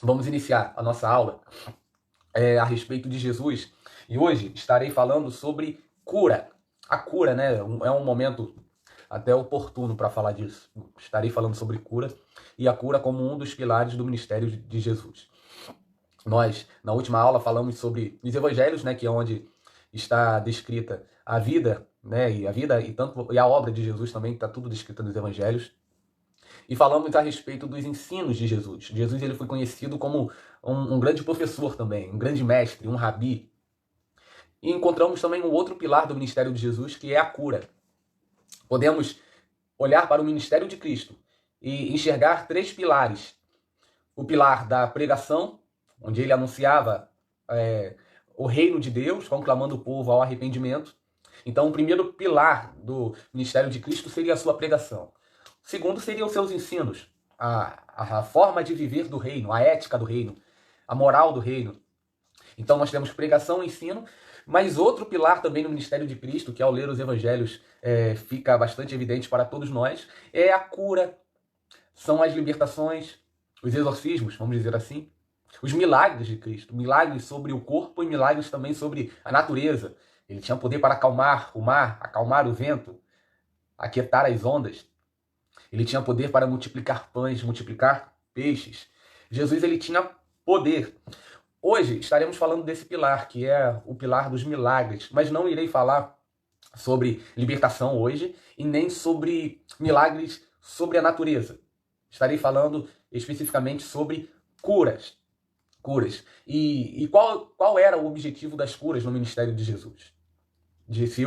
Vamos iniciar a nossa aula a respeito de Jesus. E hoje estarei falando sobre cura. A cura, né? É um momento até oportuno para falar disso. Estarei falando sobre cura e a cura como um dos pilares do ministério de Jesus. Nós, na última aula, falamos sobre os evangelhos, né? Que é onde está descrita a vida, né? E a vida e a obra de Jesus também, está tudo descrito nos evangelhos. E falamos a respeito dos ensinos de Jesus. Jesus ele foi conhecido como um grande professor também, um grande mestre, um rabi. E encontramos também um outro pilar do ministério de Jesus, que é a cura. Podemos olhar para o ministério de Cristo e enxergar três pilares. O pilar da pregação, onde ele anunciava o reino de Deus, conclamando o povo ao arrependimento. Então, o primeiro pilar do ministério de Cristo seria a sua pregação. O segundo seriam os seus ensinos, a forma de viver do reino, a ética do reino, a moral do reino. Então, nós temos pregação e ensino, mas outro pilar também no ministério de Cristo, que ao ler os evangelhos fica bastante evidente para todos nós, é a cura, são as libertações, os exorcismos, vamos dizer assim, os milagres de Cristo, milagres sobre o corpo e milagres também sobre a natureza. Ele tinha poder para acalmar o mar, acalmar o vento, aquietar as ondas. Ele tinha poder para multiplicar pães, multiplicar peixes. Jesus ele tinha poder. Hoje estaremos falando desse pilar, que é o pilar dos milagres, mas não irei falar sobre libertação hoje e nem sobre milagres sobre a natureza. Estarei falando especificamente sobre curas. E qual era o objetivo das curas no ministério de Jesus? Se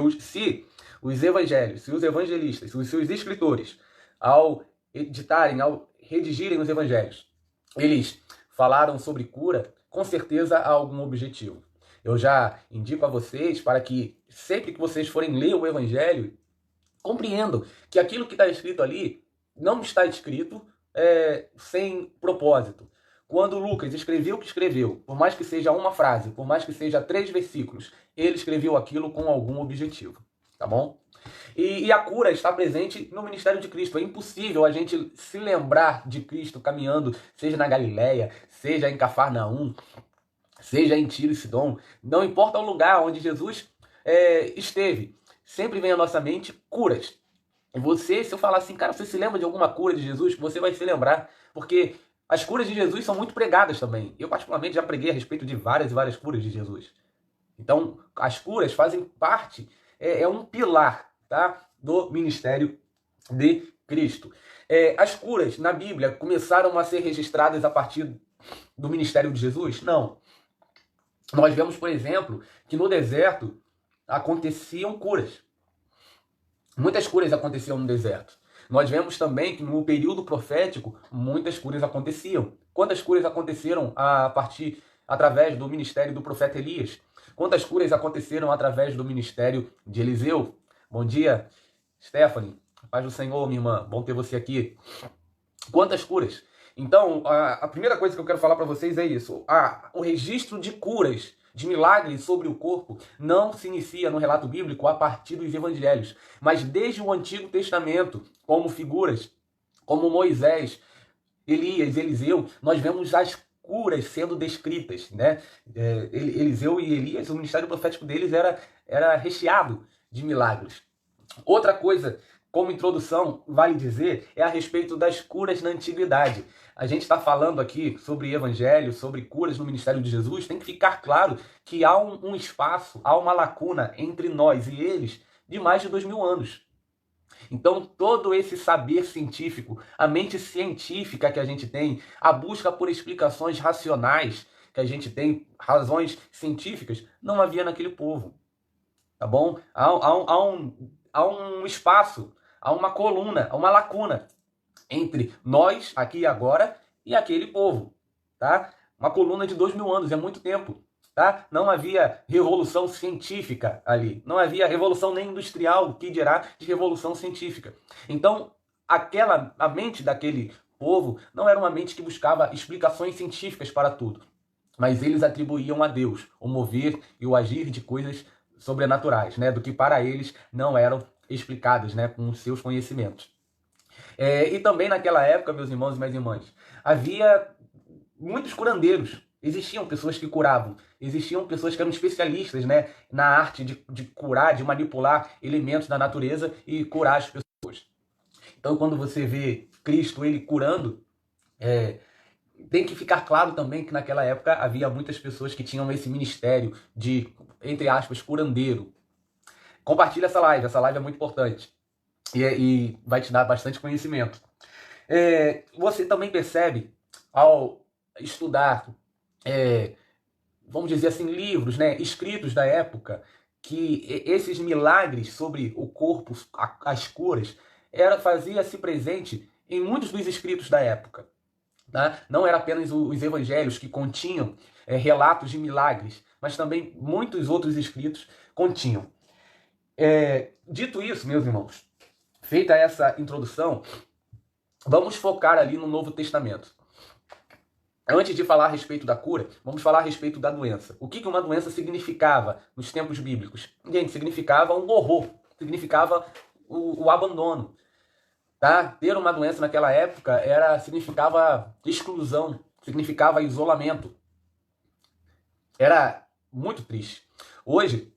os evangelhos, se os evangelistas, se os seus escritores, ao editarem, ao redigirem os evangelhos, eles falaram sobre cura, com certeza há algum objetivo. Eu já indico a vocês para que sempre que vocês forem ler o evangelho, compreendam que aquilo que está escrito ali não está escrito sem propósito. Quando Lucas escreveu o que escreveu, por mais que seja uma frase, por mais que seja 3 versículos, ele escreveu aquilo com algum objetivo, tá bom? E a cura está presente no ministério de Cristo. É impossível a gente se lembrar de Cristo caminhando, seja na Galileia, seja em Cafarnaum, seja em Tiro e Sidom. Não importa o lugar onde Jesus esteve, sempre vem à nossa mente curas. E você, se eu falar assim, cara, você se lembra de alguma cura de Jesus? Você vai se lembrar, porque as curas de Jesus são muito pregadas também. Eu, particularmente, já preguei a respeito de várias e várias curas de Jesus. Então, as curas fazem parte, é um pilar, tá, do ministério de Cristo. As curas na Bíblia começaram a ser registradas a partir do ministério de Jesus? Não. Nós vemos, por exemplo, que no deserto aconteciam curas. Muitas curas aconteciam no deserto. Nós vemos também que no período profético muitas curas aconteciam. Quantas curas aconteceram através do ministério do profeta Elias? Quantas curas aconteceram através do ministério de Eliseu? Bom dia, Stephanie. Paz do Senhor, minha irmã. Bom ter você aqui. Quantas curas? Então, a primeira coisa que eu quero falar para vocês é isso. O registro de curas, de milagres sobre o corpo, não se inicia no relato bíblico a partir dos evangelhos, mas desde o Antigo Testamento, como figuras, como Moisés, Elias, Eliseu, nós vemos as curas sendo descritas, né? Eliseu e Elias, o ministério profético deles era recheado de milagres. Outra coisa, como introdução, vale dizer, é a respeito das curas na antiguidade. A gente está falando aqui sobre evangelho, sobre curas no ministério de Jesus. Tem que ficar claro que há um espaço, há uma lacuna entre nós e eles de mais de 2000 anos. Então, todo esse saber científico, a mente científica que a gente tem, a busca por explicações racionais que a gente tem, razões científicas, não havia naquele povo. Tá bom? Há um espaço, há uma coluna, há uma lacuna entre nós, aqui e agora, e aquele povo, tá? Uma coluna de 2000 anos, é muito tempo, tá? Não havia revolução científica ali, não havia revolução nem industrial, que dirá de revolução científica. Então, a mente daquele povo não era uma mente que buscava explicações científicas para tudo, mas eles atribuíam a Deus o mover e o agir de coisas sobrenaturais, né? Do que para eles não eram explicadas, né? Com os seus conhecimentos. E também naquela época, meus irmãos e minhas irmãs, havia muitos curandeiros. Existiam pessoas que curavam, existiam pessoas que eram especialistas, né, na arte de curar, de manipular elementos da natureza e curar as pessoas. Então, quando você vê Cristo, ele curando, tem que ficar claro também que naquela época havia muitas pessoas que tinham esse ministério de, entre aspas, curandeiro. Compartilha essa live é muito importante e vai te dar bastante conhecimento. Você também percebe, ao estudar, vamos dizer assim, livros, né, escritos da época, que esses milagres sobre o corpo, as curas, fazia-se presente em muitos dos escritos da época. Tá? Não era apenas os evangelhos que continham relatos de milagres, mas também muitos outros escritos continham. Dito isso, meus irmãos, feita essa introdução, vamos focar ali no Novo Testamento. Antes de falar a respeito da cura, vamos falar a respeito da doença. O que uma doença significava nos tempos bíblicos? Gente, significava um horror, significava o abandono. Tá? Ter uma doença naquela época significava exclusão, significava isolamento. Era muito triste. Hoje,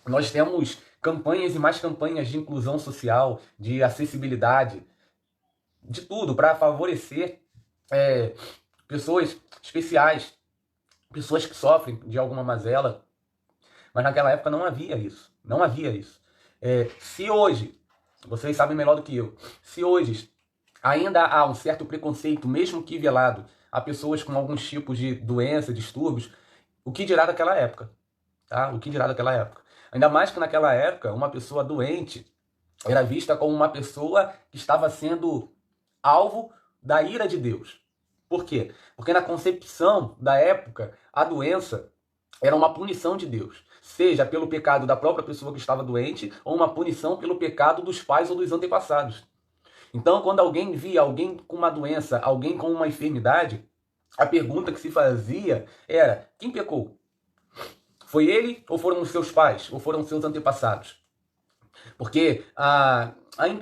nós temos campanhas e mais campanhas de inclusão social, de acessibilidade, de tudo, para favorecer pessoas especiais, pessoas que sofrem de alguma mazela. Mas naquela época não havia isso. Não havia isso. Se hoje, vocês sabem melhor do que eu, se hoje ainda há um certo preconceito, mesmo que velado, a pessoas com alguns tipos de doença, distúrbios, o que dirá daquela época? Tá? O que dirá daquela época? Ainda mais que naquela época, uma pessoa doente era vista como uma pessoa que estava sendo alvo da ira de Deus. Por quê? Porque na concepção da época, a doença era uma punição de Deus, seja pelo pecado da própria pessoa que estava doente, ou uma punição pelo pecado dos pais ou dos antepassados. Então, quando alguém via alguém com uma doença, alguém com uma enfermidade, a pergunta que se fazia era: quem pecou? Foi ele ou foram os seus pais? Ou foram os seus antepassados? Porque a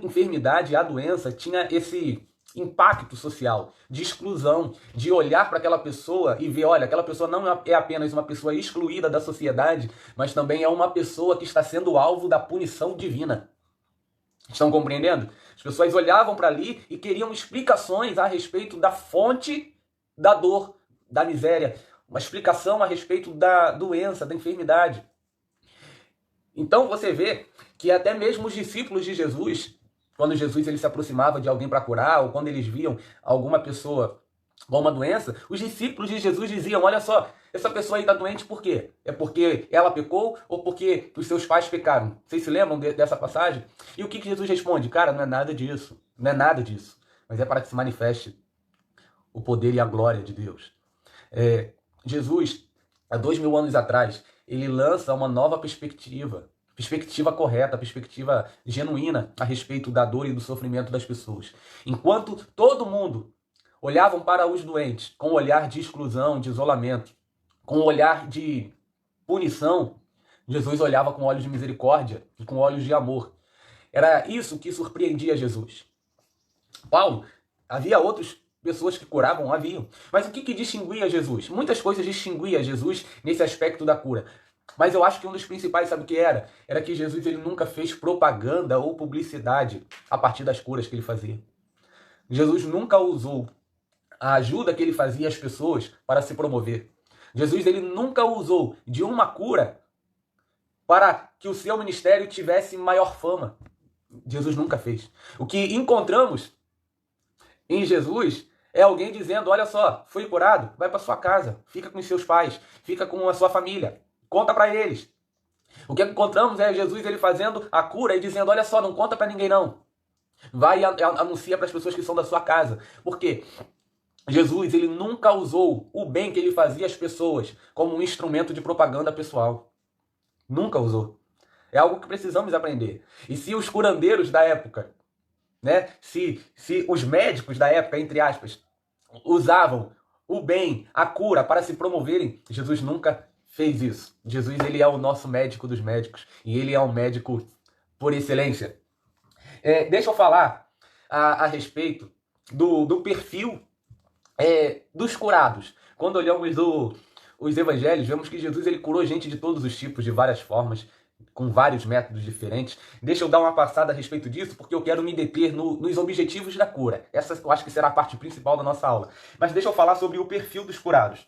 enfermidade, a doença, tinha esse impacto social, de exclusão, de olhar para aquela pessoa e ver, olha, aquela pessoa não é apenas uma pessoa excluída da sociedade, mas também é uma pessoa que está sendo alvo da punição divina. Estão compreendendo? As pessoas olhavam para ali e queriam explicações a respeito da fonte da dor, da miséria, uma explicação a respeito da doença, da enfermidade. Então você vê que até mesmo os discípulos de Jesus, quando Jesus ele se aproximava de alguém para curar, ou quando eles viam alguma pessoa com uma doença, os discípulos de Jesus diziam: olha só, essa pessoa aí está doente por quê? É porque ela pecou ou porque os seus pais pecaram? Vocês se lembram dessa passagem? E o que Jesus responde? Cara, não é nada disso. Não é nada disso. Mas é para que se manifeste o poder e a glória de Deus. Jesus, há 2000 anos atrás, ele lança uma nova perspectiva correta, perspectiva genuína a respeito da dor e do sofrimento das pessoas. Enquanto todo mundo olhavam para os doentes com um olhar de exclusão, de isolamento, com um olhar de punição, Jesus olhava com olhos de misericórdia e com olhos de amor. Era isso que surpreendia Jesus. Paulo, havia outras pessoas que curavam, haviam. Mas o que distinguia Jesus? Muitas coisas distinguia Jesus nesse aspecto da cura. Mas eu acho que um dos principais, sabe o que era? Era que Jesus ele nunca fez propaganda ou publicidade a partir das curas que ele fazia. Jesus nunca usou a ajuda que ele fazia às pessoas para se promover. Jesus ele nunca usou de uma cura para que o seu ministério tivesse maior fama. Jesus nunca fez. O que encontramos em Jesus é alguém dizendo: olha só, foi curado, vai para sua casa, fica com os seus pais, fica com a sua família, conta para eles. O que encontramos é Jesus ele fazendo a cura e dizendo: olha só, não conta para ninguém não. Vai e anuncia para as pessoas que são da sua casa. Por quê? Jesus ele nunca usou o bem que ele fazia às pessoas como um instrumento de propaganda pessoal. Nunca usou. É algo que precisamos aprender. E se os curandeiros da época, né, se os médicos da época, entre aspas, usavam o bem, a cura para se promoverem, Jesus nunca fez isso. Jesus ele é o nosso médico dos médicos e ele é um médico por excelência. Deixa eu falar a respeito do perfil dos curados. Quando olhamos os evangelhos, vemos que Jesus ele curou gente de todos os tipos, de várias formas, com vários métodos diferentes. Deixa eu dar uma passada a respeito disso, porque eu quero me deter nos objetivos da cura. Essa eu acho que será a parte principal da nossa aula. Mas deixa eu falar sobre o perfil dos curados.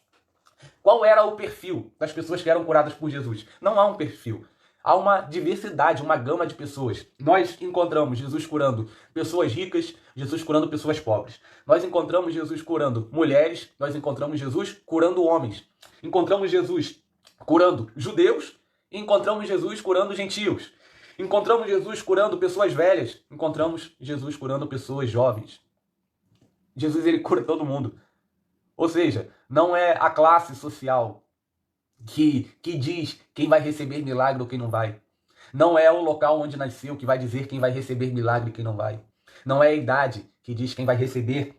Qual era o perfil das pessoas que eram curadas por Jesus? Não há um perfil. Há uma diversidade, uma gama de pessoas. Nós encontramos Jesus curando pessoas ricas, Jesus curando pessoas pobres. Nós encontramos Jesus curando mulheres, nós encontramos Jesus curando homens. Encontramos Jesus curando judeus e encontramos Jesus curando gentios. Encontramos Jesus curando pessoas velhas, encontramos Jesus curando pessoas jovens. Jesus ele cura todo mundo. Ou seja, não é a classe social que diz quem vai receber milagre ou quem não vai. Não é o local onde nasceu que vai dizer quem vai receber milagre e quem não vai. Não é a idade que diz quem vai receber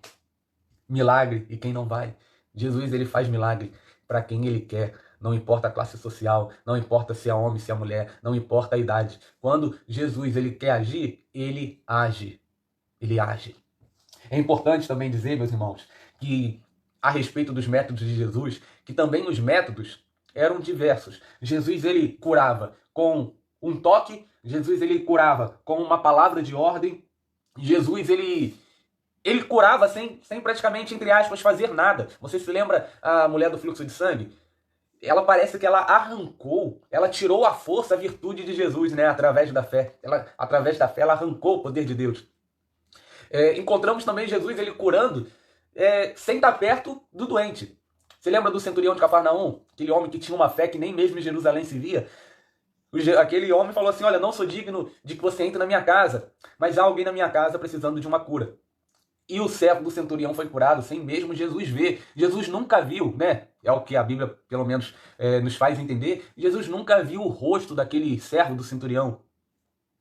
milagre e quem não vai. Jesus ele faz milagre para quem ele quer. Não importa a classe social, não importa se é homem, se é mulher, não importa a idade. Quando Jesus ele quer agir, ele age. Ele age. É importante também dizer, meus irmãos, que a respeito dos métodos de Jesus, que também os métodos eram diversos. Jesus ele curava com um toque, Jesus ele curava com uma palavra de ordem, Jesus ele curava sem praticamente, entre aspas, fazer nada. Você se lembra a mulher do fluxo de sangue? Ela parece que ela arrancou, ela tirou a força, a virtude de Jesus, né? Através da fé. Através da fé, ela arrancou o poder de Deus. Encontramos também Jesus ele curando sem estar perto do doente. Você lembra do centurião de Cafarnaum? Aquele homem que tinha uma fé que nem mesmo em Jerusalém se via. Aquele homem falou assim, olha, não sou digno de que você entre na minha casa, mas há alguém na minha casa precisando de uma cura. E o servo do centurião foi curado sem mesmo Jesus ver. Jesus nunca viu, né? É o que a Bíblia, pelo menos, nos faz entender. Jesus nunca viu o rosto daquele servo do centurião.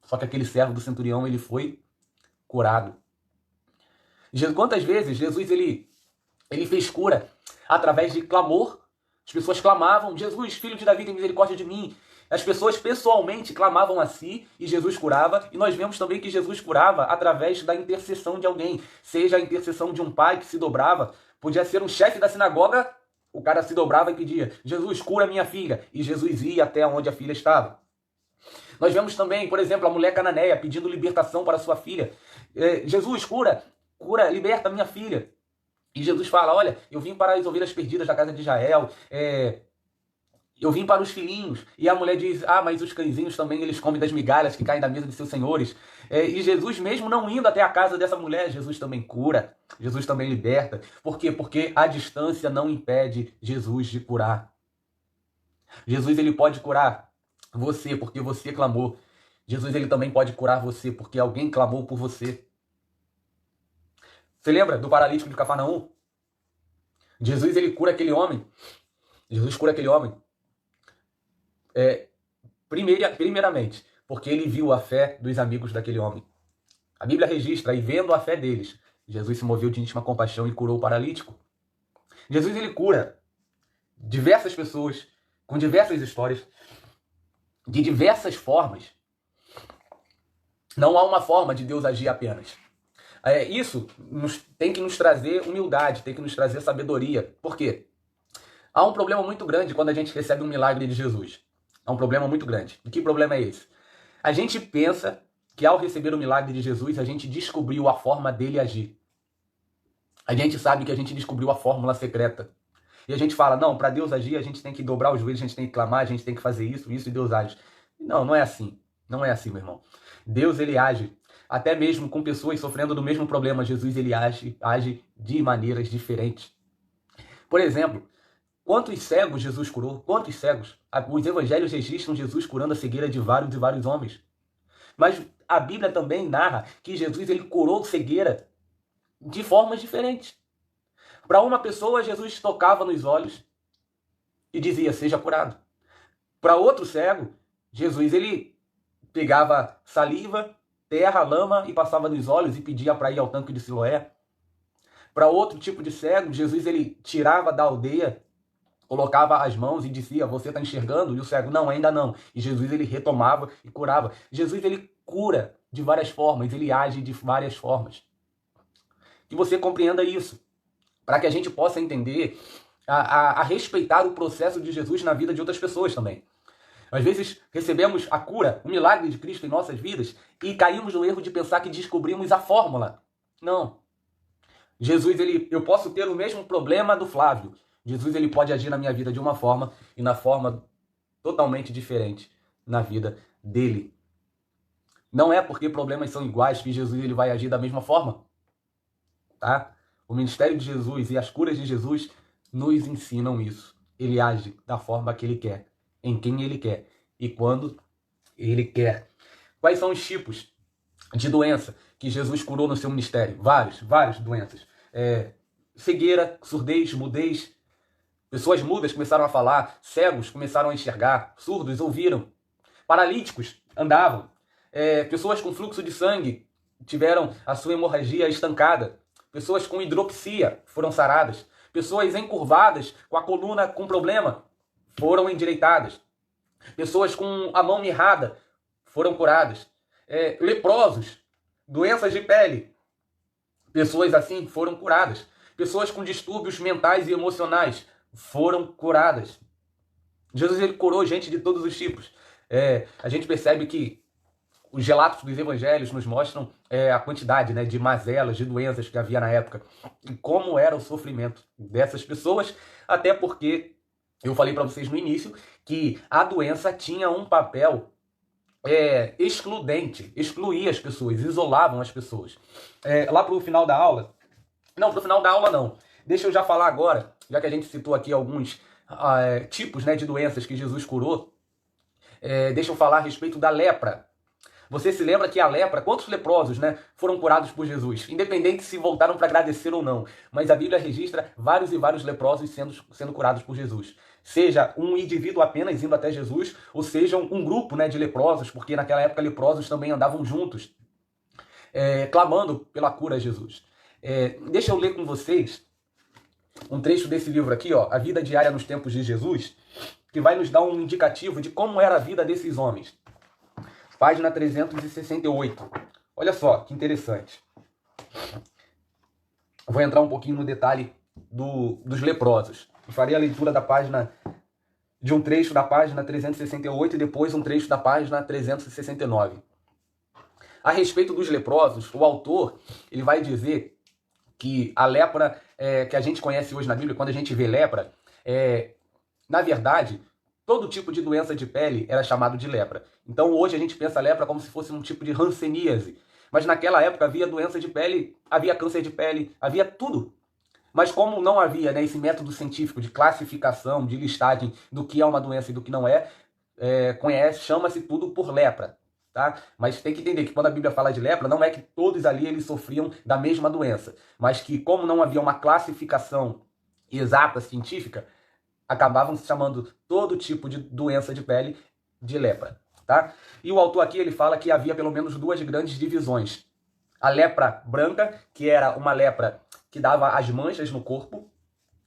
Só que aquele servo do centurião, ele foi curado. Quantas vezes Jesus ele fez cura através de clamor? As pessoas clamavam, Jesus, filho de Davi, tem misericórdia de mim. As pessoas pessoalmente clamavam a si e Jesus curava. E nós vemos também que Jesus curava através da intercessão de alguém. Seja a intercessão de um pai que se dobrava, podia ser um chefe da sinagoga, o cara se dobrava e pedia, Jesus, cura minha filha. E Jesus ia até onde a filha estava. Nós vemos também, por exemplo, a mulher cananeia pedindo libertação para sua filha. Jesus, cura, liberta minha filha. E Jesus fala, olha, eu vim para as ovelhas perdidas da casa de Israel, eu vim para os filhinhos. E a mulher diz, mas os cãezinhos também, eles comem das migalhas que caem da mesa de seus senhores. E Jesus, mesmo não indo até a casa dessa mulher, Jesus também cura, Jesus também liberta. Por quê? Porque a distância não impede Jesus de curar. Jesus, ele pode curar você porque você clamou. Jesus, ele também pode curar você porque alguém clamou por você. Você lembra do paralítico de Cafarnaum? Jesus, ele cura aquele homem. Jesus cura aquele homem. Primeiramente, porque ele viu a fé dos amigos daquele homem. A Bíblia registra, e vendo a fé deles, Jesus se moveu de íntima compaixão e curou o paralítico. Jesus, ele cura diversas pessoas, com diversas histórias, de diversas formas. Não há uma forma de Deus agir apenas. Isso tem que nos trazer humildade, tem que nos trazer sabedoria. Por quê? Há um problema muito grande quando a gente recebe um milagre de Jesus. Há um problema muito grande. E que problema é esse? A gente pensa que ao receber o milagre de Jesus, a gente descobriu a forma dele agir. A gente sabe que a gente descobriu a fórmula secreta. E a gente fala, não, para Deus agir, a gente tem que dobrar os joelhos, a gente tem que clamar, a gente tem que fazer isso, e Deus age. Não, não é assim. Não é assim, meu irmão. Deus, ele age. Até mesmo com pessoas sofrendo do mesmo problema, Jesus, ele age de maneiras diferentes. Por exemplo, quantos cegos Jesus curou? Quantos cegos? Os evangelhos registram Jesus curando a cegueira de vários e vários homens. Mas a Bíblia também narra que Jesus ele curou cegueira de formas diferentes. Para uma pessoa, Jesus tocava nos olhos e dizia, seja curado. Para outro cego, Jesus ele pegava saliva, terra, lama e passava nos olhos e pedia para ir ao tanque de Siloé. Para outro tipo de cego, Jesus ele tirava da aldeia, colocava as mãos e dizia, você está enxergando? E o cego, não, ainda não. E Jesus ele retomava e curava. Jesus ele cura de várias formas, ele age de várias formas. Que você compreenda isso. para que a gente possa entender, a respeitar o processo de Jesus na vida de outras pessoas também. Às vezes recebemos a cura, o milagre de Cristo em nossas vidas e caímos no erro de pensar que descobrimos a fórmula. Não. Jesus, eu posso ter o mesmo problema do Flávio. Jesus, ele pode agir na minha vida de uma forma e na forma totalmente diferente na vida dele. Não é porque problemas são iguais que Jesus ele vai agir da mesma forma. Tá? O ministério de Jesus e as curas de Jesus nos ensinam isso. Ele age da forma que ele quer, em quem ele quer e quando ele quer. Quais são os tipos de doença que Jesus curou no seu ministério? Várias doenças. Cegueira, surdez, mudez. Pessoas mudas começaram a falar, cegos começaram a enxergar, surdos ouviram, paralíticos andavam, pessoas com fluxo de sangue tiveram a sua hemorragia estancada, pessoas com hidropsia foram saradas, pessoas encurvadas com a coluna com problema foram endireitadas, pessoas com a mão mirrada foram curadas, leprosos, doenças de pele, pessoas assim foram curadas, pessoas com distúrbios mentais e emocionais foram curadas. Jesus ele curou gente de todos os tipos. A gente percebe que os relatos dos evangelhos nos mostram a quantidade, né, de mazelas, de doenças que havia na época e como era o sofrimento dessas pessoas, até porque eu falei para vocês no início que a doença tinha um papel excludente, excluía as pessoas, isolavam as pessoas. Lá pro final da aula, pro final da aula não, deixa eu já falar agora, já que a gente citou aqui alguns tipos, né, de doenças que Jesus curou, deixa eu falar a respeito da lepra. Você se lembra que a lepra, quantos leprosos, né, foram curados por Jesus? Independente se voltaram para agradecer ou não. Mas a Bíblia registra vários e vários leprosos sendo curados por Jesus. Seja um indivíduo apenas indo até Jesus, ou seja um grupo, né, de leprosos, porque naquela época leprosos também andavam juntos, clamando pela cura a Jesus. Deixa eu ler com vocês um trecho desse livro aqui, ó, A Vida Diária nos Tempos de Jesus, que vai nos dar um indicativo de como era a vida desses homens. Página 368. Olha só, que interessante. Vou entrar um pouquinho no detalhe dos leprosos. Eu farei a leitura de um trecho da página 368 e depois um trecho da página 369. A respeito dos leprosos, o autor ele vai dizer que a lepra que a gente conhece hoje na Bíblia, quando a gente vê lepra, na verdade, todo tipo de doença de pele era chamado de lepra. Então hoje a gente pensa lepra como se fosse um tipo de hanseníase. Mas naquela época havia doença de pele, havia câncer de pele, havia tudo. Mas como não havia, né, esse método científico de classificação, de listagem do que é uma doença e do que não chama-se tudo por lepra. Tá? Mas tem que entender que quando a Bíblia fala de lepra, não é que todos ali eles sofriam da mesma doença. Mas que como não havia uma classificação exata, científica, acabavam se chamando todo tipo de doença de pele de lepra. Tá? E o autor aqui ele fala que havia pelo menos duas grandes divisões. A lepra branca, que era uma lepra que dava as manchas no corpo,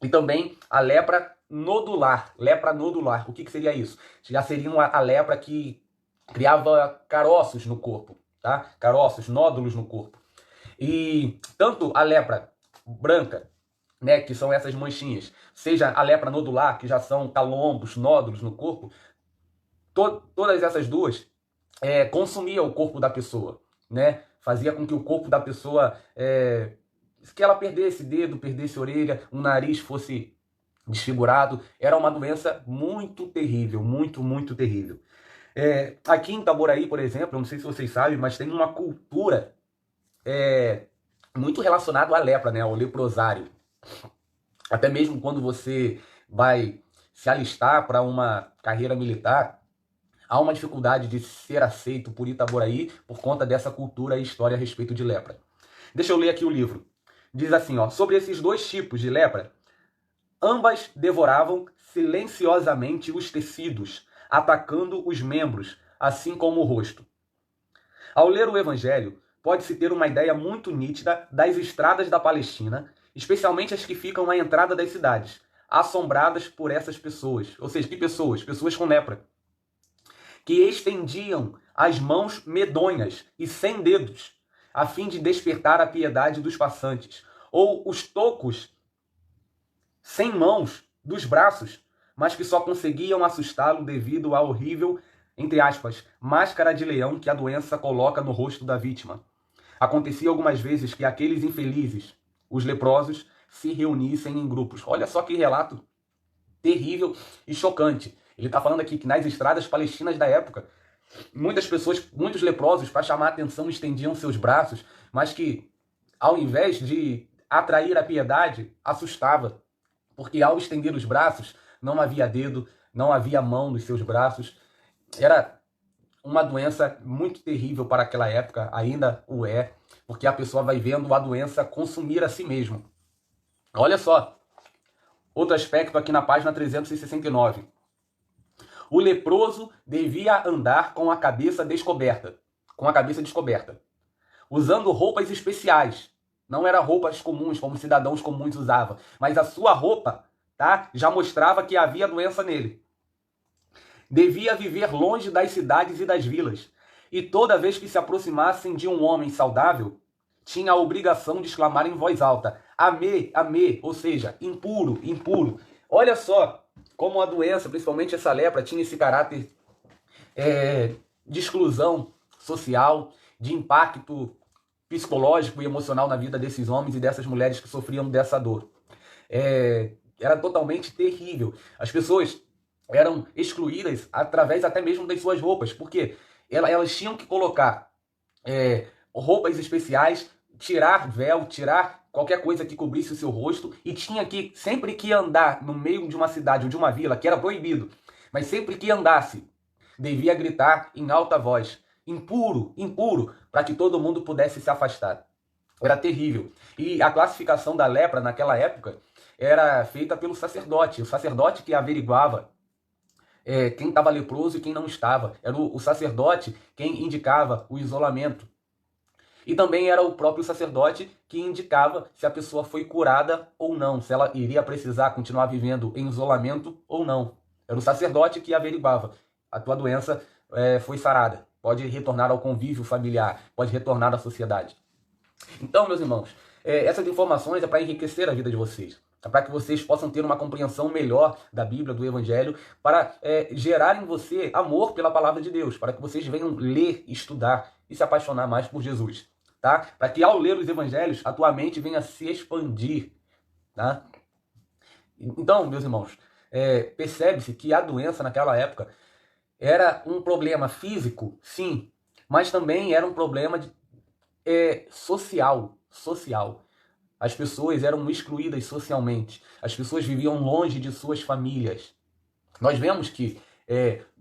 e também a lepra nodular. Lepra nodular. O que seria isso? Já seria a lepra que criava caroços no corpo. Tá? Caroços, nódulos no corpo. E tanto a lepra branca, né, que são essas manchinhas, seja a lepra nodular, que já são calombos, nódulos no corpo, todas essas duas consumiam o corpo da pessoa, né? Fazia com que o corpo da pessoa, que ela perdesse dedo, perdesse orelha, o nariz fosse desfigurado. Era uma doença muito terrível, muito, muito terrível. Aqui em Itaboraí, por exemplo, eu não sei se vocês sabem, mas tem uma cultura muito relacionada à lepra, né? Ao leprosário. Até mesmo quando você vai se alistar para uma carreira militar, há uma dificuldade de ser aceito por Itaboraí por conta dessa cultura e história a respeito de lepra. Deixa eu ler aqui o livro. Diz assim, ó, sobre esses dois tipos de lepra, ambas devoravam silenciosamente os tecidos, atacando os membros, assim como o rosto. Ao ler o Evangelho, pode-se ter uma ideia muito nítida das estradas da Palestina, especialmente as que ficam à entrada das cidades, assombradas por essas pessoas. Ou seja, que pessoas? Pessoas com lepra. Que estendiam as mãos medonhas e sem dedos, a fim de despertar a piedade dos passantes. Ou os tocos sem mãos dos braços, mas que só conseguiam assustá-lo devido à horrível, entre aspas, máscara de leão que a doença coloca no rosto da vítima. Acontecia algumas vezes que aqueles infelizes, os leprosos, se reunissem em grupos. Olha só que relato terrível e chocante. Ele está falando aqui que nas estradas palestinas da época, muitas pessoas, muitos leprosos, para chamar a atenção, estendiam seus braços, mas que, ao invés de atrair a piedade, assustava. Porque ao estender os braços, não havia dedo, não havia mão nos seus braços. Era uma doença muito terrível para aquela época, ainda o é, porque a pessoa vai vendo a doença consumir a si mesmo. Olha só, outro aspecto aqui na página 369. O leproso devia andar com a cabeça descoberta, usando roupas especiais. Não eram roupas comuns, como cidadãos comuns usavam, mas a sua roupa, tá, já mostrava que havia doença nele. Devia viver longe das cidades e das vilas, e toda vez que se aproximassem de um homem saudável, tinha a obrigação de exclamar em voz alta: Amê, amê, ou seja, impuro, impuro. Olha só como a doença, principalmente essa lepra, tinha esse caráter de exclusão social, de impacto psicológico e emocional na vida desses homens e dessas mulheres que sofriam dessa dor. Era totalmente terrível. As pessoas eram excluídas através até mesmo das suas roupas, porque elas tinham que colocar roupas especiais, tirar véu, tirar qualquer coisa que cobrisse o seu rosto, e tinha que, sempre que andar no meio de uma cidade ou de uma vila, que era proibido, mas sempre que andasse, devia gritar em alta voz: impuro, impuro, para que todo mundo pudesse se afastar. Era terrível. E a classificação da lepra naquela época era feita pelo sacerdote, o sacerdote que averiguava quem estava leproso e quem não estava. Era o sacerdote quem indicava o isolamento. E também era o próprio sacerdote que indicava se a pessoa foi curada ou não, se ela iria precisar continuar vivendo em isolamento ou não. Era o sacerdote que averiguava: a tua doença foi sarada, pode retornar ao convívio familiar, pode retornar à sociedade. Então, meus irmãos, essas informações é para enriquecer a vida de vocês, para que vocês possam ter uma compreensão melhor da Bíblia, do Evangelho, para gerar em você amor pela palavra de Deus, para que vocês venham ler, estudar e se apaixonar mais por Jesus, tá? Para que ao ler os Evangelhos, a tua mente venha se expandir, tá? Então, meus irmãos, percebe-se que a doença naquela época era um problema físico, sim, mas também era um problema social. As pessoas eram excluídas socialmente. As pessoas viviam longe de suas famílias. Nós vemos que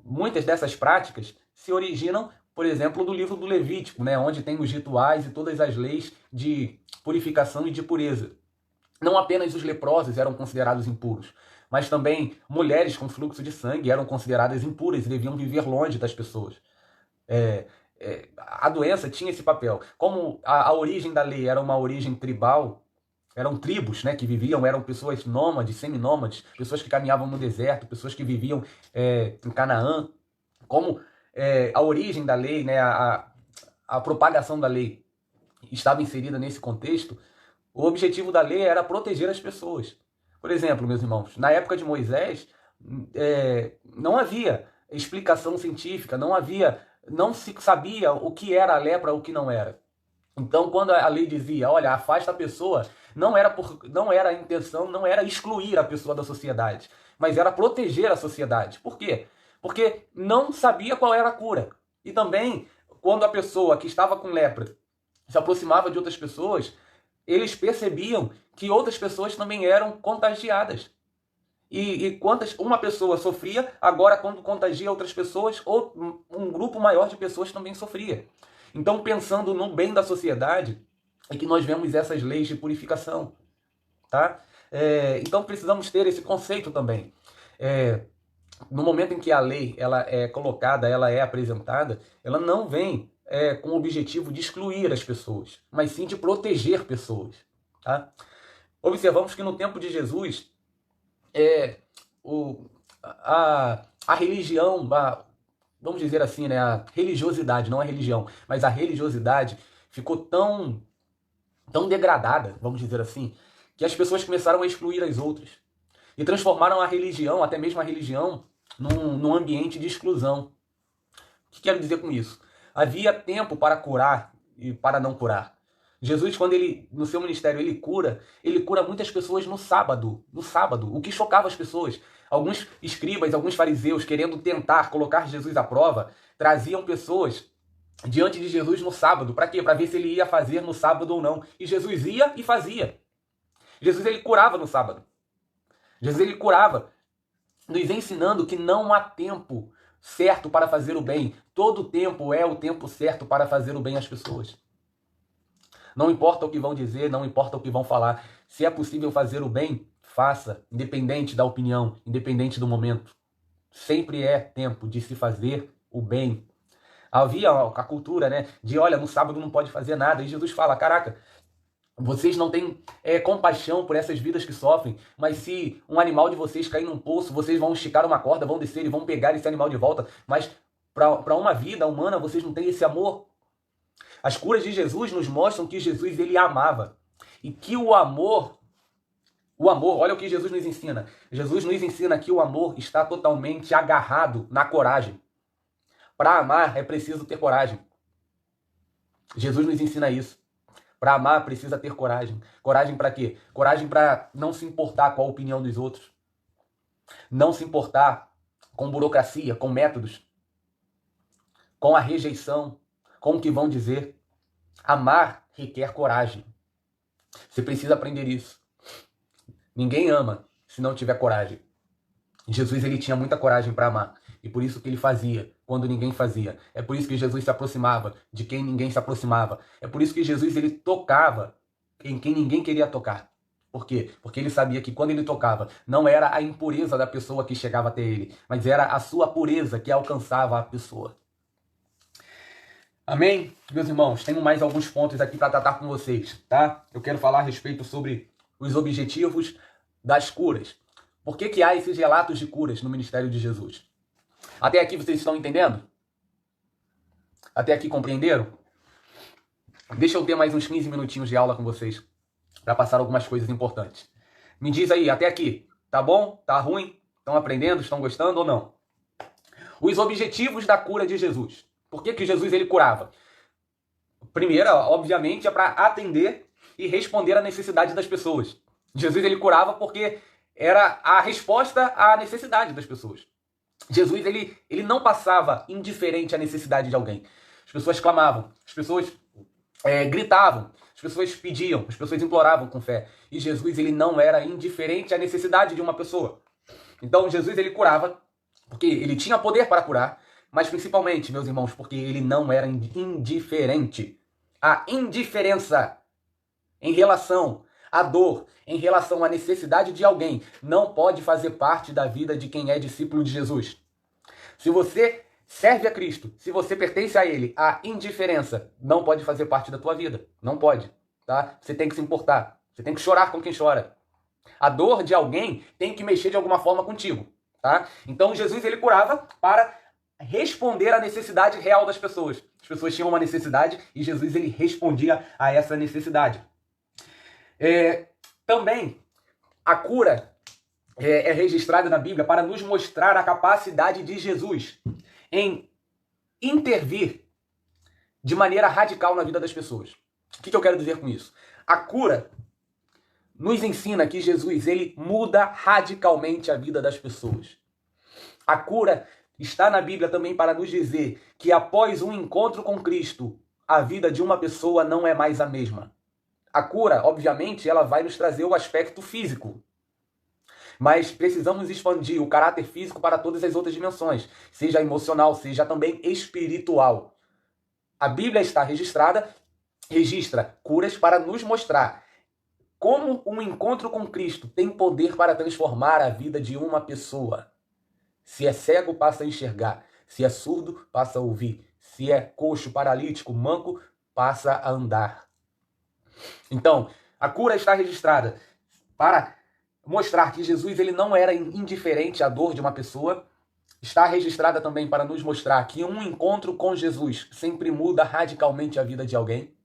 muitas dessas práticas se originam, por exemplo, do livro do Levítico, né, onde tem os rituais e todas as leis de purificação e de pureza. Não apenas os leprosos eram considerados impuros, mas também mulheres com fluxo de sangue eram consideradas impuras e deviam viver longe das pessoas. A doença tinha esse papel. Como a origem da lei era uma origem tribal, eram tribos, né, que viviam, eram pessoas nômades, seminômades, pessoas que caminhavam no deserto, pessoas que viviam em Canaã. Como a origem da lei, né, a propagação da lei estava inserida nesse contexto, o objetivo da lei era proteger as pessoas. Por exemplo, meus irmãos, na época de Moisés, não havia explicação científica, não se sabia o que era a lepra, o que não era. Então, quando a lei dizia, olha, afasta a pessoa, não era a intenção, não era excluir a pessoa da sociedade, mas era proteger a sociedade. Por quê? Porque não sabia qual era a cura. E também, quando a pessoa que estava com lepra se aproximava de outras pessoas, eles percebiam que outras pessoas também eram contagiadas. E quantas uma pessoa sofria, agora quando contagia outras pessoas, um grupo maior de pessoas também sofria. Então, pensando no bem da sociedade, é que nós vemos essas leis de purificação, tá? Então, precisamos ter esse conceito também. No momento em que a lei ela é colocada, ela é apresentada, ela não vem com o objetivo de excluir as pessoas, mas sim de proteger pessoas, tá? Observamos que no tempo de Jesus, a religião, vamos dizer assim, né, a religiosidade, não a religião, mas a religiosidade ficou tão degradada, vamos dizer assim, que as pessoas começaram a excluir as outras. e transformaram a religião, até mesmo a religião, num ambiente de exclusão. O que quero dizer com isso? Havia tempo para curar e para não curar. Jesus, quando ele, no seu ministério, ele cura muitas pessoas no sábado, o que chocava as pessoas. Alguns escribas, alguns fariseus, querendo tentar colocar Jesus à prova, traziam pessoas diante de Jesus no sábado. Para quê? Para ver se ele ia fazer no sábado ou não. E Jesus ia e fazia. Jesus, ele curava no sábado. Jesus, ele curava, nos ensinando que não há tempo certo para fazer o bem. Todo tempo é o tempo certo para fazer o bem às pessoas. Não importa o que vão dizer, não importa o que vão falar. Se é possível fazer o bem, faça, independente da opinião, independente do momento. Sempre é tempo de se fazer o bem. Havia a cultura, né, de olha, no sábado não pode fazer nada. E Jesus fala, caraca, vocês não têm compaixão por essas vidas que sofrem, mas se um animal de vocês cair num poço, vocês vão esticar uma corda, vão descer e vão pegar esse animal de volta. Mas para uma vida humana, vocês não têm esse amor. As curas de Jesus nos mostram que Jesus, ele amava. E que o amor, olha o que Jesus nos ensina. Jesus nos ensina que o amor está totalmente agarrado na coragem. Para amar é preciso ter coragem. Jesus nos ensina isso. Para amar precisa ter coragem. Coragem para quê? Coragem para não se importar com a opinião dos outros. Não se importar com burocracia, com métodos, com a rejeição, com o que vão dizer. Amar requer coragem. Você precisa aprender isso. Ninguém ama se não tiver coragem. Jesus, ele tinha muita coragem para amar. E por isso que ele fazia quando ninguém fazia. É por isso que Jesus se aproximava de quem ninguém se aproximava. É por isso que Jesus, ele tocava em quem ninguém queria tocar. Por quê? Porque ele sabia que quando ele tocava, não era a impureza da pessoa que chegava até ele, mas era a sua pureza que alcançava a pessoa. Amém? Meus irmãos, tenho mais alguns pontos aqui para tratar com vocês, tá? Eu quero falar a respeito sobre os objetivos das curas. Por que há esses relatos de curas no ministério de Jesus? Até aqui vocês estão entendendo? Até aqui compreenderam? Deixa eu ter mais uns 15 minutinhos de aula com vocês para passar algumas coisas importantes. Me diz aí, até aqui, tá bom? Tá ruim? Estão aprendendo? Estão gostando ou não? Os objetivos da cura de Jesus. Por que Jesus, ele curava? Primeiro, obviamente, é para atender e responder à necessidade das pessoas. Jesus, ele curava porque era a resposta à necessidade das pessoas. Jesus, ele não passava indiferente à necessidade de alguém. As pessoas clamavam, as pessoas gritavam, as pessoas pediam, as pessoas imploravam com fé. E Jesus, ele não era indiferente à necessidade de uma pessoa. Então, Jesus, ele curava porque ele tinha poder para curar, mas principalmente, meus irmãos, porque ele não era indiferente. A indiferença em relação à dor, em relação à necessidade de alguém, não pode fazer parte da vida de quem é discípulo de Jesus. Se você serve a Cristo, se você pertence a Ele, a indiferença não pode fazer parte da tua vida. Não pode, tá? Você tem que se importar. Você tem que chorar com quem chora. A dor de alguém tem que mexer de alguma forma contigo, tá? Então Jesus, ele curava para responder à necessidade real das pessoas. As pessoas tinham uma necessidade e Jesus, ele respondia a essa necessidade. Também a cura é registrada na Bíblia para nos mostrar a capacidade de Jesus em intervir de maneira radical na vida das pessoas. O que eu quero dizer com isso? A cura nos ensina que Jesus, ele muda radicalmente a vida das pessoas. A cura está na Bíblia também para nos dizer que após um encontro com Cristo, a vida de uma pessoa não é mais a mesma. A cura, obviamente, ela vai nos trazer o aspecto físico. Mas precisamos expandir o caráter físico para todas as outras dimensões, seja emocional, seja também espiritual. A Bíblia está registra curas para nos mostrar como um encontro com Cristo tem poder para transformar a vida de uma pessoa. Se é cego, passa a enxergar. Se é surdo, passa a ouvir. Se é coxo, paralítico, manco, passa a andar. Então, a cura está registrada para mostrar que Jesus, ele não era indiferente à dor de uma pessoa. Está registrada também para nos mostrar que um encontro com Jesus sempre muda radicalmente a vida de alguém.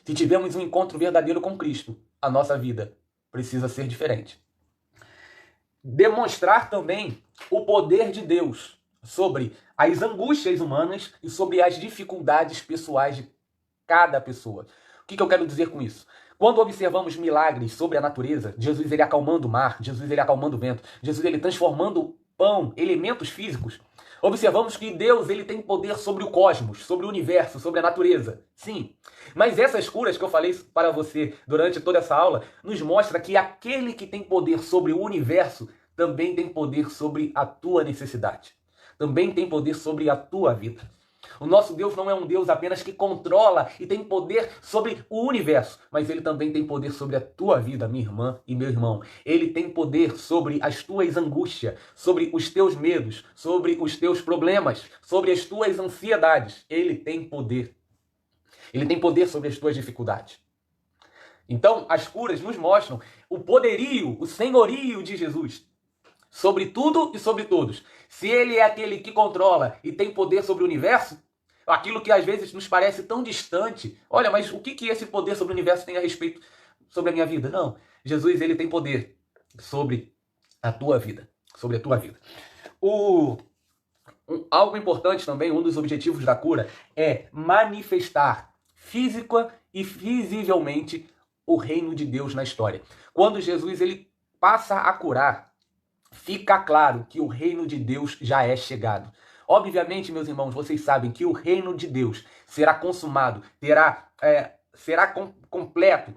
Se tivermos um encontro verdadeiro com Cristo, a nossa vida precisa ser diferente. demonstrar também o poder de Deus sobre as angústias humanas e sobre as dificuldades pessoais de cada pessoa. O que eu quero dizer com isso? Quando observamos milagres sobre a natureza, Jesus ele acalmando o mar, Jesus ele acalmando o vento, Jesus ele transformando pão, elementos físicos, observamos que Deus ele tem poder sobre o cosmos, sobre o universo, sobre a natureza. Sim, mas essas curas que eu falei para você durante toda essa aula nos mostra que aquele que tem poder sobre o universo também tem poder sobre a tua necessidade. Também tem poder sobre a tua vida. O nosso Deus não é um Deus apenas que controla e tem poder sobre o universo, mas ele também tem poder sobre a tua vida, minha irmã e meu irmão. Ele tem poder sobre as tuas angústias, sobre os teus medos, sobre os teus problemas, sobre as tuas ansiedades. Ele tem poder. Ele tem poder sobre as tuas dificuldades. Então, as curas nos mostram o poderio, o senhorio de Jesus sobre tudo e sobre todos. Se ele é aquele que controla e tem poder sobre o universo, aquilo que às vezes nos parece tão distante, olha, mas o que esse poder sobre o universo tem a respeito sobre a minha vida? Não, Jesus ele tem poder sobre a tua vida, sobre a tua vida. Algo importante também, um dos objetivos da cura é manifestar física e visivelmente o reino de Deus na história. Quando Jesus ele passa a curar, fica claro que o reino de Deus já é chegado. Obviamente, meus irmãos, vocês sabem que o reino de Deus será consumado, será completo,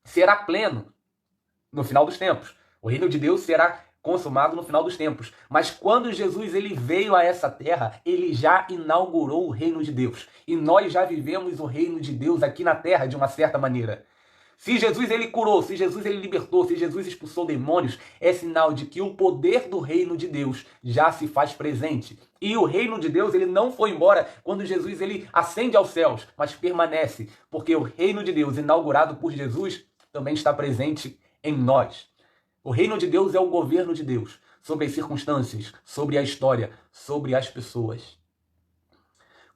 será pleno no final dos tempos. O reino de Deus será consumado no final dos tempos. Mas quando Jesus ele veio a essa terra, ele já inaugurou o reino de Deus. E nós já vivemos o reino de Deus aqui na terra de uma certa maneira. Se Jesus ele curou, se Jesus ele libertou, se Jesus expulsou demônios, é sinal de que o poder do reino de Deus já se faz presente. E o reino de Deus ele não foi embora quando Jesus ele ascende aos céus, mas permanece, porque o reino de Deus inaugurado por Jesus também está presente em nós. O reino de Deus é o governo de Deus sobre as circunstâncias, sobre a história, sobre as pessoas.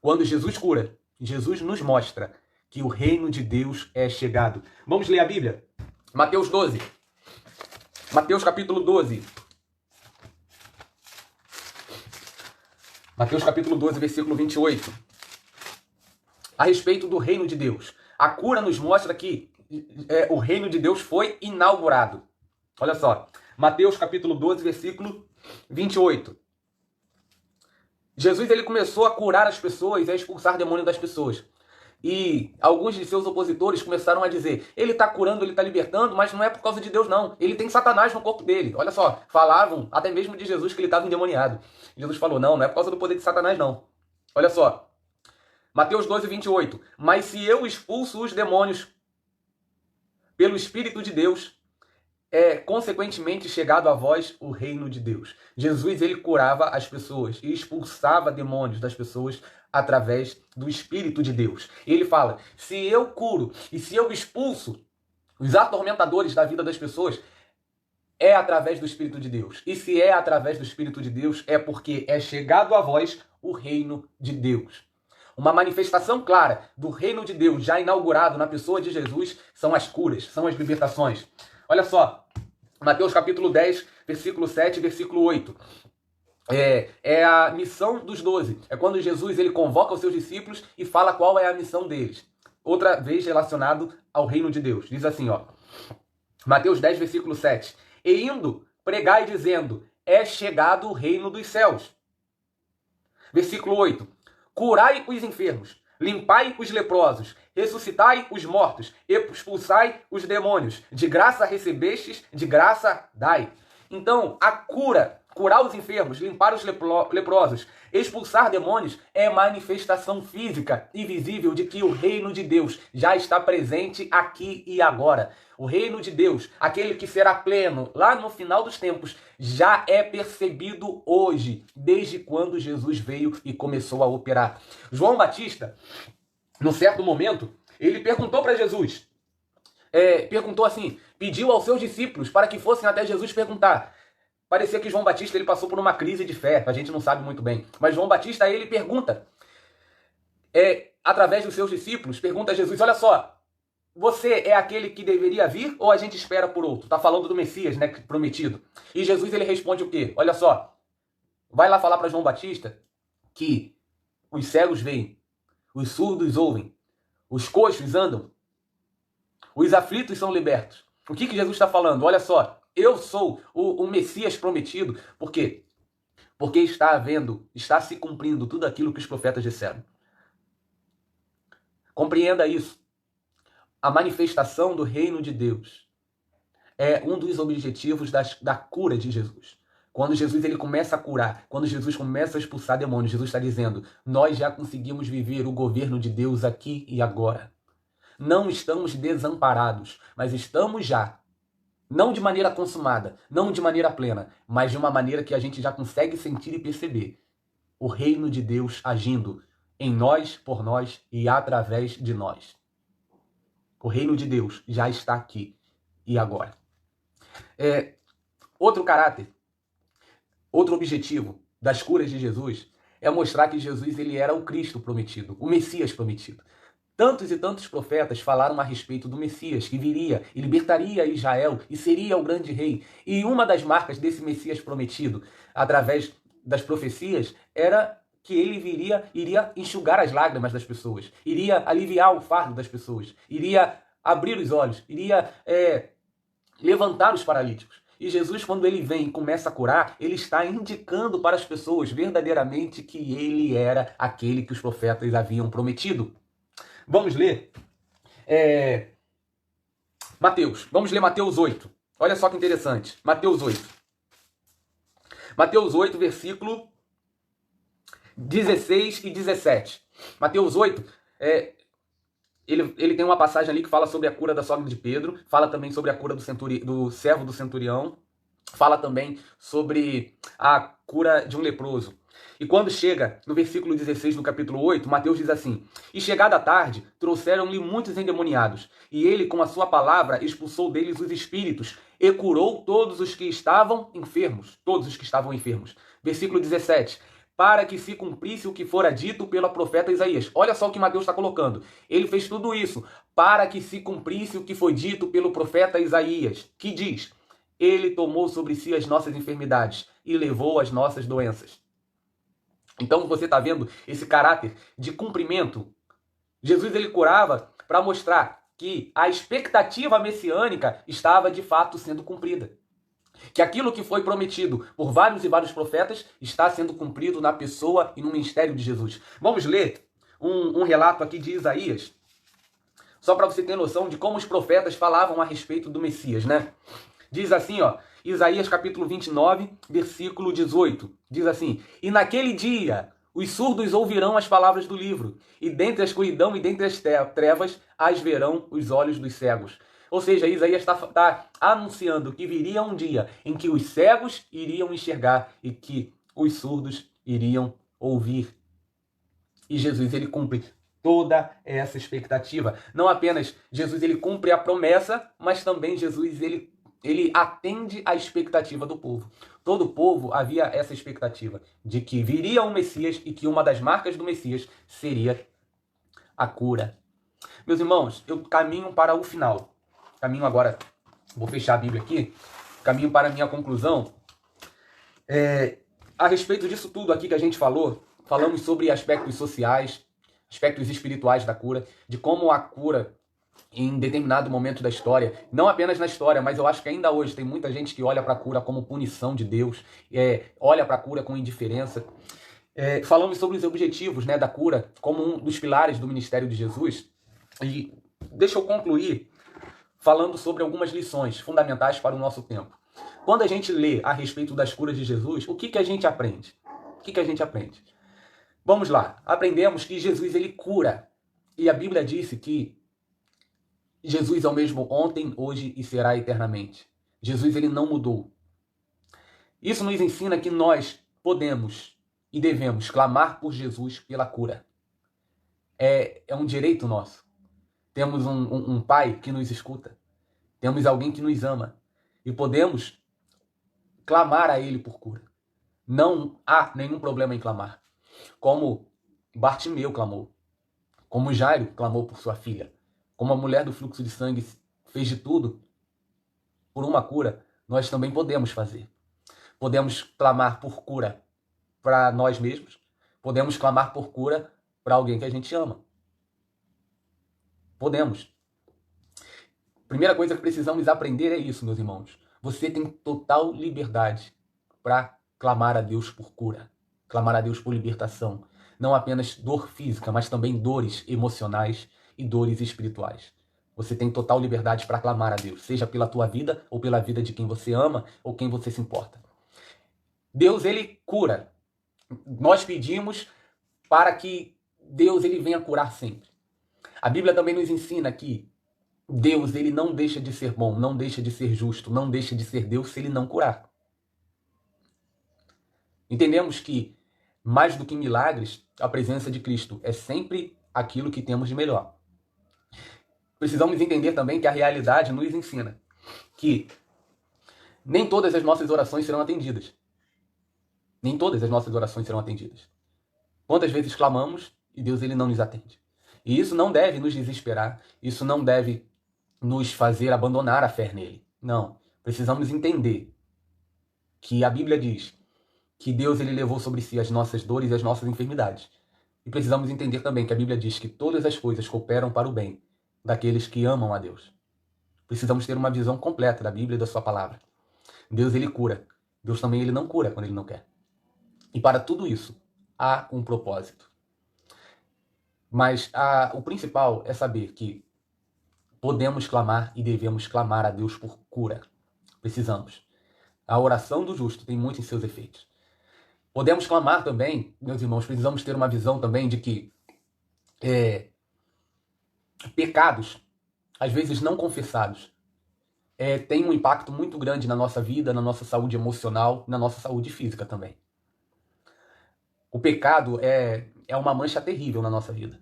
Quando Jesus cura, Jesus nos mostra que o reino de Deus é chegado. Vamos ler a Bíblia? Mateus 12. Mateus capítulo 12. Mateus capítulo 12, versículo 28. A respeito do reino de Deus. A cura nos mostra que o reino de Deus foi inaugurado. Olha só. Mateus capítulo 12, versículo 28. Jesus ele começou a curar as pessoas e a expulsar demônio das pessoas. E alguns de seus opositores começaram a dizer, ele está curando, ele está libertando, mas não é por causa de Deus não. Ele tem Satanás no corpo dele. Olha só, falavam até mesmo de Jesus que ele estava endemoniado. Jesus falou, não é por causa do poder de Satanás não. Olha só, Mateus 12, 28. Mas se eu expulso os demônios pelo Espírito de Deus, é consequentemente chegado a vós o reino de Deus. Jesus ele curava as pessoas e expulsava demônios das pessoas através do Espírito de Deus. E ele fala, se eu curo e se eu expulso os atormentadores da vida das pessoas, é através do Espírito de Deus. E se é através do Espírito de Deus, é porque é chegado a vós o reino de Deus. Uma manifestação clara do reino de Deus já inaugurado na pessoa de Jesus são as curas, são as libertações. Olha só, Mateus capítulo 10, versículo 7 e versículo 8. É a missão dos 12. É quando Jesus ele convoca os seus discípulos e fala qual é a missão deles. Outra vez relacionado ao reino de Deus. Diz assim, ó. Mateus 10, versículo 7. E indo, pregai dizendo, é chegado o reino dos céus. Versículo 8. Curai os enfermos, limpai os leprosos, ressuscitai os mortos, expulsai os demônios. De graça recebestes, de graça dai. Então, a cura, curar os enfermos, limpar os leprosos, expulsar demônios, é manifestação física e visível de que o reino de Deus já está presente aqui e agora. O reino de Deus, aquele que será pleno lá no final dos tempos, já é percebido hoje, desde quando Jesus veio e começou a operar. João Batista, num certo momento, ele perguntou para Jesus, perguntou assim, pediu aos seus discípulos para que fossem até Jesus perguntar. Parecia que João Batista ele passou por uma crise de fé, a gente não sabe muito bem. Mas João Batista ele pergunta, através dos seus discípulos, pergunta a Jesus, olha só, você é aquele que deveria vir ou a gente espera por outro? Tá falando do Messias, né, prometido. E Jesus, ele responde o quê? Olha só, vai lá falar para João Batista que os cegos veem, os surdos ouvem, os coxos andam, os aflitos são libertos. O que Jesus está falando? Olha só, eu sou o Messias prometido. Por quê? Porque está se cumprindo tudo aquilo que os profetas disseram. Compreenda isso. A manifestação do reino de Deus é um dos objetivos da cura de Jesus. Quando Jesus ele começa a curar, quando Jesus começa a expulsar demônios, Jesus está dizendo, nós já conseguimos viver o governo de Deus aqui e agora. Não estamos desamparados, mas estamos já, não de maneira consumada, não de maneira plena, mas de uma maneira que a gente já consegue sentir e perceber o reino de Deus agindo em nós, por nós e através de nós. O reino de Deus já está aqui e agora. Outro caráter, outro objetivo das curas de Jesus é mostrar que Jesus ele era o Cristo prometido, o Messias prometido. Tantos e tantos profetas falaram a respeito do Messias, que viria e libertaria Israel e seria o grande rei. E uma das marcas desse Messias prometido, através das profecias, era que ele iria enxugar as lágrimas das pessoas, iria aliviar o fardo das pessoas, iria abrir os olhos, iria levantar os paralíticos. E Jesus, quando ele vem e começa a curar, ele está indicando para as pessoas verdadeiramente que ele era aquele que os profetas haviam prometido. Vamos ler Mateus. Vamos ler Mateus 8. Olha só que interessante. Mateus 8. Mateus 8, versículo 16 e 17. Mateus 8, ele tem uma passagem ali que fala sobre a cura da sogra de Pedro, fala também sobre a cura do servo do centurião, fala também sobre a cura de um leproso. E quando chega no versículo 16 do capítulo 8, Mateus diz assim, e chegada a tarde, trouxeram-lhe muitos endemoniados, e ele com a sua palavra expulsou deles os espíritos, e curou todos os que estavam enfermos. Todos os que estavam enfermos. Versículo 17, para que se cumprisse o que fora dito pelo profeta Isaías. Olha só o que Mateus está colocando. Ele fez tudo isso para que se cumprisse o que foi dito pelo profeta Isaías, que diz, ele tomou sobre si as nossas enfermidades e levou as nossas doenças. Então você está vendo esse caráter de cumprimento. Jesus ele curava para mostrar que a expectativa messiânica estava de fato sendo cumprida. Que aquilo que foi prometido por vários e vários profetas está sendo cumprido na pessoa e no ministério de Jesus. Vamos ler um relato aqui de Isaías, só para você ter noção de como os profetas falavam a respeito do Messias, né? Diz assim, ó, Isaías capítulo 29, versículo 18, diz assim, e naquele dia os surdos ouvirão as palavras do livro, e dentre a escuridão e dentre as trevas as verão os olhos dos cegos. Ou seja, Isaías está anunciando que viria um dia em que os cegos iriam enxergar e que os surdos iriam ouvir. E Jesus ele cumpre toda essa expectativa. Não apenas Jesus ele cumpre a promessa, mas também Jesus ele atende à expectativa do povo. Todo o povo havia essa expectativa de que viria um Messias e que uma das marcas do Messias seria a cura. Meus irmãos, eu caminho para o final. Caminho agora, vou fechar a Bíblia aqui, caminho para a minha conclusão. A respeito disso tudo aqui que a gente falou, falamos sobre aspectos sociais, aspectos espirituais da cura, de como a cura em determinado momento da história, não apenas na história, mas eu acho que ainda hoje tem muita gente que olha para a cura como punição de Deus, olha para a cura com indiferença. Falamos sobre os objetivos, né, da cura como um dos pilares do ministério de Jesus. E deixa eu concluir falando sobre algumas lições fundamentais para o nosso tempo. Quando a gente lê a respeito das curas de Jesus, o que a gente aprende? O que a gente aprende? Vamos lá. Aprendemos que Jesus ele cura. E a Bíblia disse que Jesus é o mesmo ontem, hoje e será eternamente. Jesus ele não mudou. Isso nos ensina que nós podemos e devemos clamar por Jesus pela cura. É um direito nosso. Temos um Pai que nos escuta. Temos alguém que nos ama. E podemos clamar a Ele por cura. Não há nenhum problema em clamar. Como Bartimeu clamou. Como Jairo clamou por sua filha. como a mulher do fluxo de sangue fez de tudo por uma cura, nós também podemos fazer. Podemos clamar por cura para nós mesmos, podemos clamar por cura para alguém que a gente ama. Podemos. Primeira coisa que precisamos aprender é isso, meus irmãos. Você tem total liberdade para clamar a Deus por cura, clamar a Deus por libertação. Não apenas dor física, mas também dores emocionais e dores espirituais. Você tem total liberdade para clamar a Deus, seja pela tua vida ou pela vida de quem você ama ou quem você se importa. Deus, ele cura. Nós pedimos para que Deus ele venha curar sempre. A Bíblia também nos ensina que Deus ele não deixa de ser bom, não deixa de ser justo, não deixa de ser Deus se ele não curar. Entendemos que, mais do que milagres, a presença de Cristo é sempre aquilo que temos de melhor. Precisamos entender também que a realidade nos ensina que nem todas as nossas orações serão atendidas. Nem todas as nossas orações serão atendidas. Quantas vezes clamamos e Deus ele não nos atende? E isso não deve nos desesperar, isso não deve nos fazer abandonar a fé nele. Não, precisamos entender que a Bíblia diz que Deus ele levou sobre si as nossas dores e as nossas enfermidades. E precisamos entender também que a Bíblia diz que todas as coisas cooperam para o bem daqueles que amam a Deus. Precisamos ter uma visão completa da Bíblia e da sua palavra. Deus ele cura. Deus também ele não cura quando ele não quer. E para tudo isso, há um propósito. Mas o principal é saber que podemos clamar e devemos clamar a Deus por cura. Precisamos. A oração do justo tem muito em seus efeitos. Podemos clamar também, meus irmãos, precisamos ter uma visão também de que pecados, às vezes não confessados, têm um impacto muito grande na nossa vida, na nossa saúde emocional, na nossa saúde física também. O pecado é uma mancha terrível na nossa vida.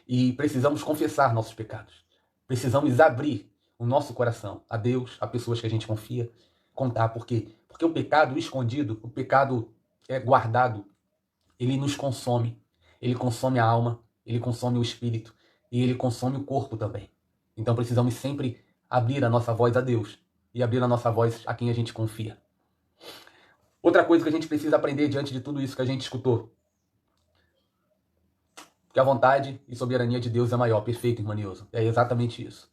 E precisamos confessar nossos pecados. Precisamos abrir o nosso coração a Deus, a pessoas que a gente confia, contar. Por quê? Porque o pecado escondido, o pecado guardado, ele nos consome. Ele consome a alma, ele consome o espírito e ele consome o corpo também. Então precisamos sempre abrir a nossa voz a Deus e abrir a nossa voz a quem a gente confia. Outra coisa que a gente precisa aprender diante de tudo isso que a gente escutou, que a vontade e soberania de Deus é maior, perfeito e harmonioso. É exatamente isso.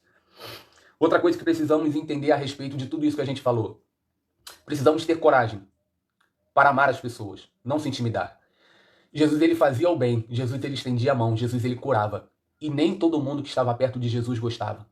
Outra coisa que precisamos entender a respeito de tudo isso que a gente falou. Precisamos ter coragem para amar as pessoas, não se intimidar. Jesus ele fazia o bem, Jesus ele estendia a mão, Jesus ele curava. E nem todo mundo que estava perto de Jesus gostava.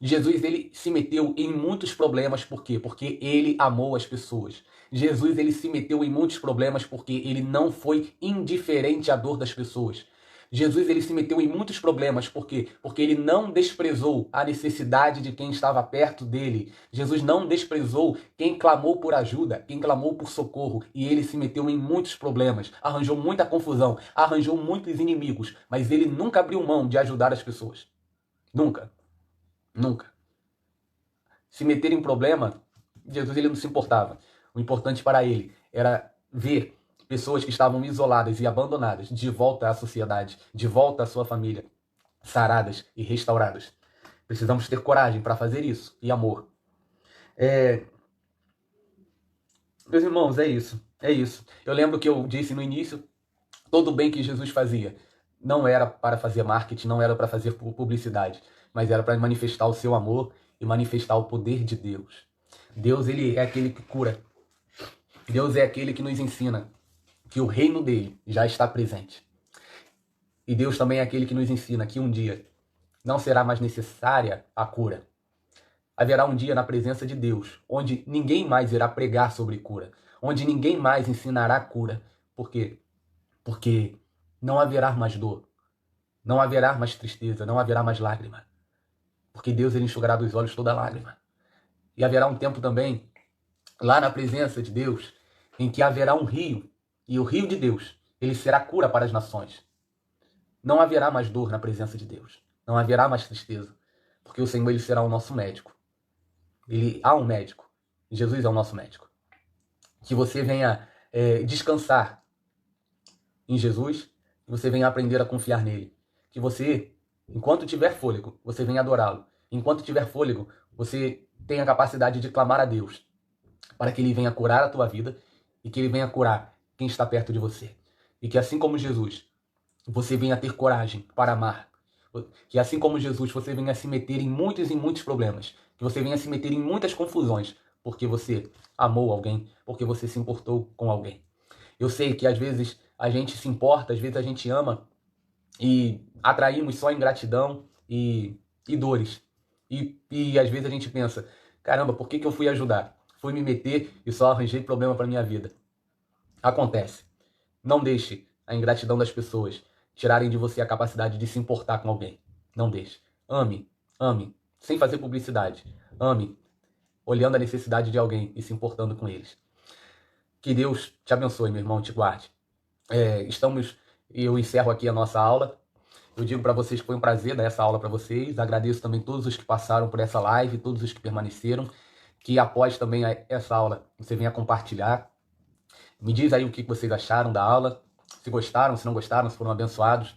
Jesus ele se meteu em muitos problemas, por quê? Porque ele amou as pessoas. Jesus ele se meteu em muitos problemas porque ele não foi indiferente à dor das pessoas. Jesus ele se meteu em muitos problemas, por quê? Porque ele não desprezou a necessidade de quem estava perto dele. Jesus não desprezou quem clamou por ajuda, quem clamou por socorro. E ele se meteu em muitos problemas, arranjou muita confusão, arranjou muitos inimigos, mas ele nunca abriu mão de ajudar as pessoas. Nunca. Nunca. Se meter em problema, Jesus ele não se importava. O importante para ele era ver pessoas que estavam isoladas e abandonadas de volta à sociedade, de volta à sua família, saradas e restauradas. Precisamos ter coragem para fazer isso e amor. Meus irmãos, é isso. É isso. Eu lembro que eu disse no início, todo o bem que Jesus fazia não era para fazer marketing, não era para fazer publicidade, mas era para manifestar o seu amor e manifestar o poder de Deus. Deus ele é aquele que cura. Deus é aquele que nos ensina que o reino dele já está presente. E Deus também é aquele que nos ensina que um dia não será mais necessária a cura. Haverá um dia na presença de Deus, onde ninguém mais irá pregar sobre cura, onde ninguém mais ensinará cura. Por quê? Porque não haverá mais dor, não haverá mais tristeza, não haverá mais lágrima. Porque Deus ele enxugará dos olhos toda lágrima. E haverá um tempo também, lá na presença de Deus, em que haverá um rio, e o rio de Deus, ele será cura para as nações. Não haverá mais dor na presença de Deus. Não haverá mais tristeza. Porque o Senhor ele será o nosso médico. Há um médico. Jesus é o nosso médico. Que você venha descansar em Jesus. Que você venha aprender a confiar nele. Que você Enquanto tiver fôlego, você vem adorá-lo. Enquanto tiver fôlego, você tem a capacidade de clamar a Deus para que Ele venha curar a tua vida e que Ele venha curar quem está perto de você. E que assim como Jesus, você venha ter coragem para amar. Que assim como Jesus, você venha se meter em muitos problemas. Que você venha se meter em muitas confusões, porque você amou alguém, porque você se importou com alguém. Eu sei que às vezes a gente se importa, às vezes a gente ama e atraímos só ingratidão e dores. E às vezes a gente pensa, caramba, por que eu fui ajudar? Fui me meter e só arranjei problema para minha vida. Acontece. Não deixe a ingratidão das pessoas tirarem de você a capacidade de se importar com alguém. Não deixe. Ame, ame, sem fazer publicidade. Ame, olhando a necessidade de alguém e se importando com eles. Que Deus te abençoe, meu irmão, te guarde. Eu encerro aqui a nossa aula. Eu digo para vocês que foi um prazer dar essa aula para vocês. Agradeço também todos os que passaram por essa live, todos os que permaneceram. Que após também essa aula você venha compartilhar. Me diz aí o que vocês acharam da aula, se gostaram, se não gostaram, se foram abençoados.